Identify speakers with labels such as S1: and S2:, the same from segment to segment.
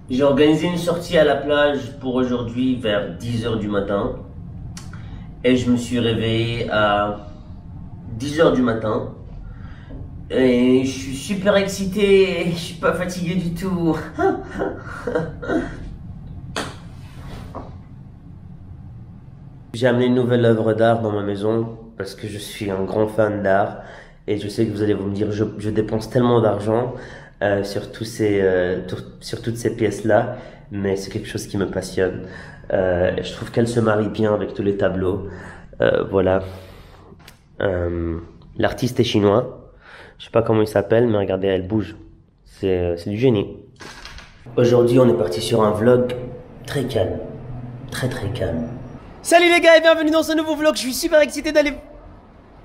S1: J'ai organisé une sortie à la plage pour aujourd'hui vers 10h du matin. Et je me suis réveillé à 10h du matin. Et je suis super excité, je suis pas fatigué du tout. J'ai amené une nouvelle œuvre d'art dans ma maison parce que je suis un grand fan d'art. Et je sais que vous allez me dire, je dépense tellement d'argent sur toutes ces pièces-là, mais c'est quelque chose qui me passionne. Et je trouve qu'elle se marie bien avec tous les tableaux. Voilà. L'artiste est chinois. Je sais pas comment il s'appelle, mais regardez, elle bouge. C'est du génie. Aujourd'hui, on est parti sur un vlog très calme. Très calme. Salut les gars et bienvenue dans ce nouveau vlog. Je suis super excité d'aller...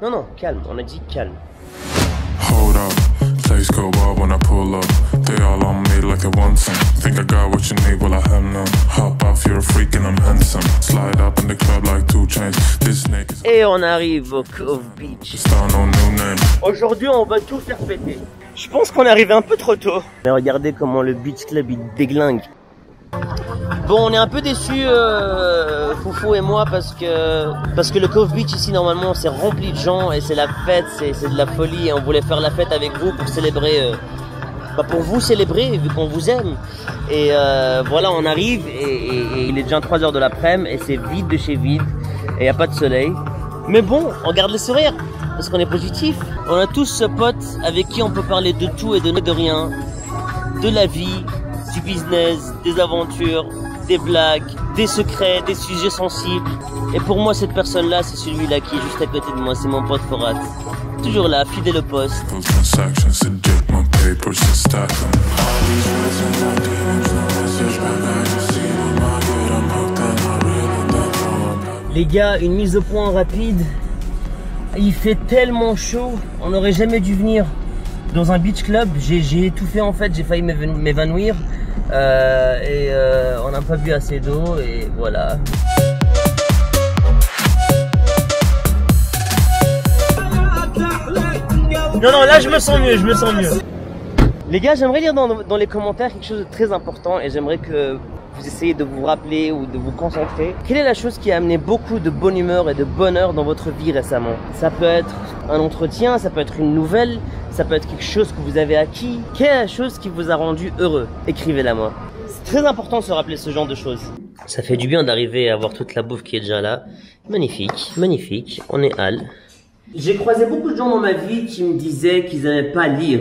S1: Non, calme. On a dit calme.
S2: Hold up, place go wild when I pull up. They all on me like they want some. Think I got what you need, well I have none. Hop off, you're a freak and I'm handsome. Slide up in the club like 2 Chainz. This snake is...
S1: Et on arrive au Cove Beach. Aujourd'hui, on va tout faire péter. Je pense qu'on est arrivé un peu trop tôt. Mais regardez comment le Beach Club il déglingue. Bon, on est un peu déçus, Foufou et moi, parce que le Cove Beach ici normalement c'est rempli de gens et c'est la fête, c'est de la folie et on voulait faire la fête avec vous pour célébrer, pour vous célébrer vu qu'on vous aime. Et voilà, on arrive et il est déjà 3h de l'après-midi et c'est vide de chez vide et il n'y a pas de soleil. Mais bon, on garde le sourire parce qu'on est positif. On a tous ce pote avec qui on peut parler de tout et de rien, de la vie, du business, des aventures, des blagues, des secrets, des sujets sensibles. Et pour moi, cette personne-là, c'est celui-là qui est juste à côté de moi, c'est mon pote Forat. Toujours là, fidèle au poste. Les gars, une mise au point rapide. Il fait tellement chaud, on n'aurait jamais dû venir dans un beach club. J'ai étouffé en fait, j'ai failli m'évanouir. On n'a pas bu assez d'eau et voilà. Non, là je me sens mieux, Les gars, j'aimerais lire dans les commentaires quelque chose de très important et j'aimerais que vous essayez de vous rappeler ou de vous concentrer. Quelle est la chose qui a amené beaucoup de bonne humeur et de bonheur dans votre vie récemment? Ça peut être un entretien, ça peut être une nouvelle, ça peut être quelque chose que vous avez acquis. Quelle est la chose qui vous a rendu heureux? Écrivez-la moi. C'est très important de se rappeler ce genre de choses. Ça fait du bien d'arriver à avoir toute la bouffe qui est déjà là. Magnifique, magnifique. On est Al. J'ai croisé beaucoup de gens dans ma vie qui me disaient qu'ils n'aimaient pas lire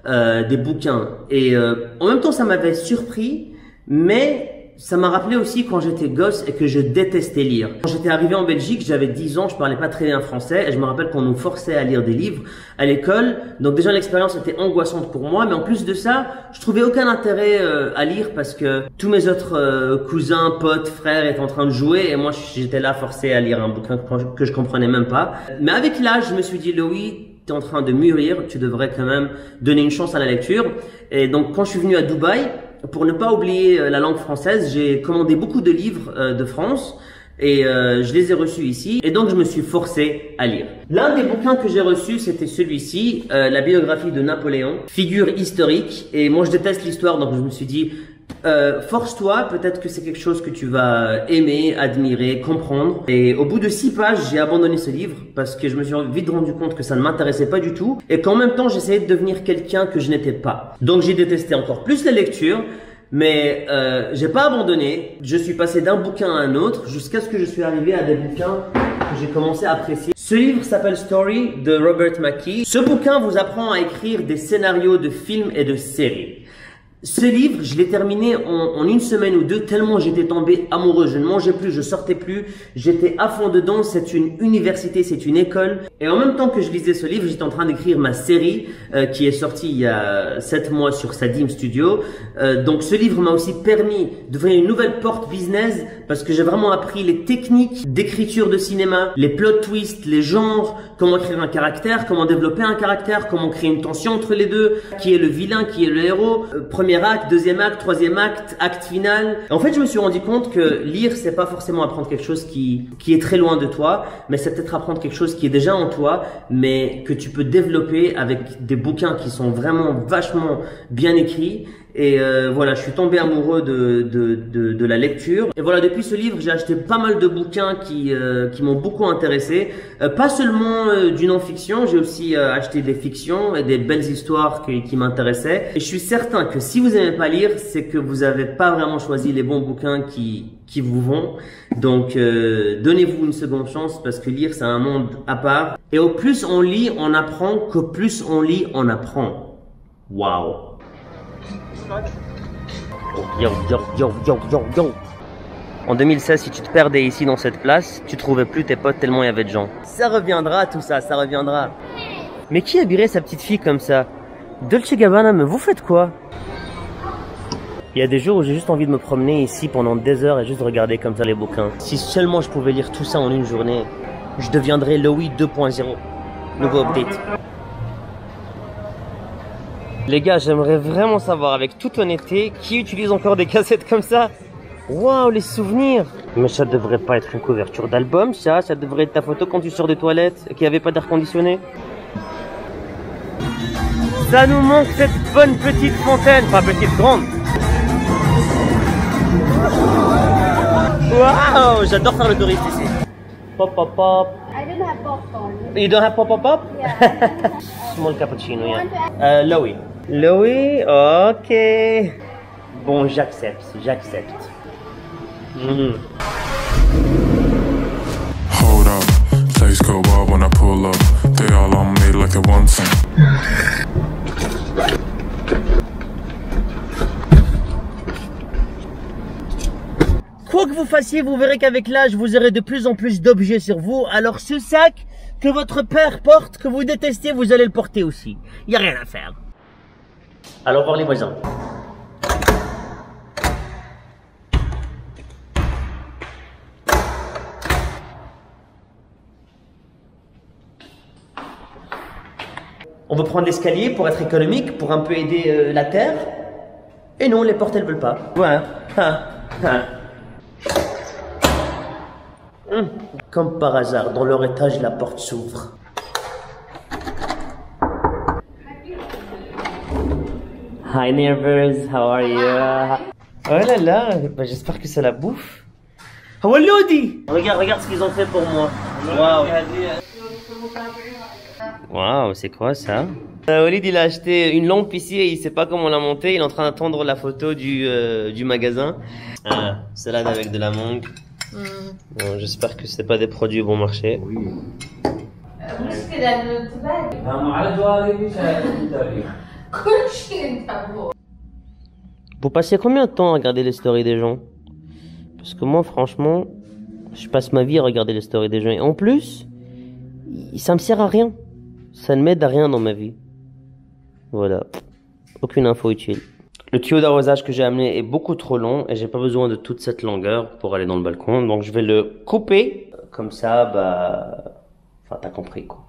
S1: des bouquins. Et en même temps, ça m'avait surpris, mais ça m'a rappelé aussi quand j'étais gosse et que je détestais lire. Quand j'étais arrivé en Belgique, j'avais 10 ans, je parlais pas très bien français et je me rappelle qu'on nous forçait à lire des livres à l'école. Donc déjà l'expérience était angoissante pour moi, mais en plus de ça, je trouvais aucun intérêt à lire parce que tous mes autres cousins, potes, frères étaient en train de jouer et moi j'étais là forcé à lire un bouquin que je comprenais même pas. Mais avec l'âge, je me suis dit Louis, t'es en train de mûrir, tu devrais quand même donner une chance à la lecture. Et donc quand je suis venu à Dubaï, pour ne pas oublier la langue française, j'ai commandé beaucoup de livres de France et je les ai reçus ici et donc je me suis forcé à lire. L'un des bouquins que j'ai reçu, c'était celui-ci, la biographie de Napoléon, figure historique, et moi je déteste l'histoire donc je me suis dit force-toi, peut-être que c'est quelque chose que tu vas aimer, admirer, comprendre. Et au bout de 6 pages, j'ai abandonné ce livre parce que je me suis vite rendu compte que ça ne m'intéressait pas du tout et qu'en même temps, j'essayais de devenir quelqu'un que je n'étais pas. Donc j'ai détesté encore plus la lecture, mais j'ai pas abandonné. Je suis passé d'un bouquin à un autre jusqu'à ce que je suis arrivé à des bouquins que j'ai commencé à apprécier. Ce livre s'appelle Story de Robert McKee. Ce bouquin vous apprend à écrire des scénarios de films et de séries. Ce livre, je l'ai terminé en 1 semaine ou 2, tellement j'étais tombé amoureux. Je ne mangeais plus, je sortais plus, j'étais à fond dedans. C'est une université, c'est une école. Et en même temps que je lisais ce livre, j'étais en train d'écrire ma série qui est sortie il y a 7 mois sur Sadim Studio. Donc ce livre m'a aussi permis d'ouvrir une nouvelle porte business parce que j'ai vraiment appris les techniques d'écriture de cinéma, les plot twists, les genres, comment écrire un caractère, comment développer un caractère, comment créer une tension entre les deux, qui est le vilain, qui est le héros, premier acte, deuxième acte, troisième acte, acte final. En fait, je me suis rendu compte que lire, c'est pas forcément apprendre quelque chose qui est très loin de toi, mais c'est peut-être apprendre quelque chose qui est déjà en toi, mais que tu peux développer avec des bouquins qui sont vraiment vachement bien écrits. Et voilà, je suis tombé amoureux de la lecture. Et voilà, depuis ce livre, j'ai acheté pas mal de bouquins qui m'ont beaucoup intéressé. Pas seulement du non-fiction, j'ai aussi acheté des fictions et des belles histoires qui m'intéressaient. Et je suis certain que si vous n'aimez pas lire, c'est que vous n'avez pas vraiment choisi les bons bouquins qui vous vont. Donc, donnez-vous une seconde chance parce que lire, c'est un monde à part. Et au plus on lit, on apprend, qu'au plus on lit, on apprend. Waouh! Yo, yo, yo, yo, yo, yo. En 2016, si tu te perdais ici dans cette place, tu trouvais plus tes potes tellement il y avait de gens. Ça reviendra tout ça, ça reviendra. Mais qui habillerait sa petite fille comme ça? Dolce Gabbana, mais vous faites quoi? Il y a des jours où j'ai juste envie de me promener ici pendant des heures et juste regarder comme ça les bouquins. Si seulement je pouvais lire tout ça en une journée, je deviendrais Louis 2.0. Nouveau update. Les gars, j'aimerais vraiment savoir avec toute honnêteté qui utilise encore des cassettes comme ça. Waouh, les souvenirs. Mais ça devrait pas être une couverture d'album, ça devrait être ta photo quand tu sors des toilettes et qu'il n'y avait pas d'air conditionné. Ça nous manque cette bonne petite fontaine, enfin petite grande. Waouh, j'adore faire le touriste ici. Pop pop pop.
S3: I don't have popcorn.
S1: You don't have pop pop pop?
S3: Yeah.
S1: Small cappuccino, yeah. Louis. Louis, ok. Bon, j'accepte, j'accepte.
S2: Hold up, place go wild when I pull up. They all on me like it wants some.
S1: Quoi que vous fassiez, vous verrez qu'avec l'âge, vous aurez de plus en plus d'objets sur vous. Alors ce sac que votre père porte, que vous détestez, vous allez le porter aussi. Il n'y a rien à faire. Alors voir les voisins. On veut prendre l'escalier pour être économique, pour un peu aider la terre. Et non, les portes elles veulent pas. Ouais. Comme par hasard, dans leur étage, la porte s'ouvre. Hi neighbors, how are you? Oh là là, bah, j'espère que ça la bouffe. Oh Lodi! Regarde ce qu'ils ont fait pour moi. Waouh. Waouh, c'est quoi ça? Walid il a acheté une lampe ici et il sait pas comment la monter. Il est en train d'attendre la photo du magasin. Salade avec de la mangue. Bon, j'espère que c'est pas des produits bon marché. Oui. Vous passez combien de temps à regarder les stories des gens? Parce que moi franchement, je passe ma vie à regarder les stories des gens. Et en plus, ça me sert à rien. Ça ne m'aide à rien dans ma vie. Voilà. Aucune info utile. Le tuyau d'arrosage que j'ai amené est beaucoup trop long et j'ai pas besoin de toute cette longueur pour aller dans le balcon. Donc je vais le couper. Comme ça, bah... Enfin, t'as compris quoi.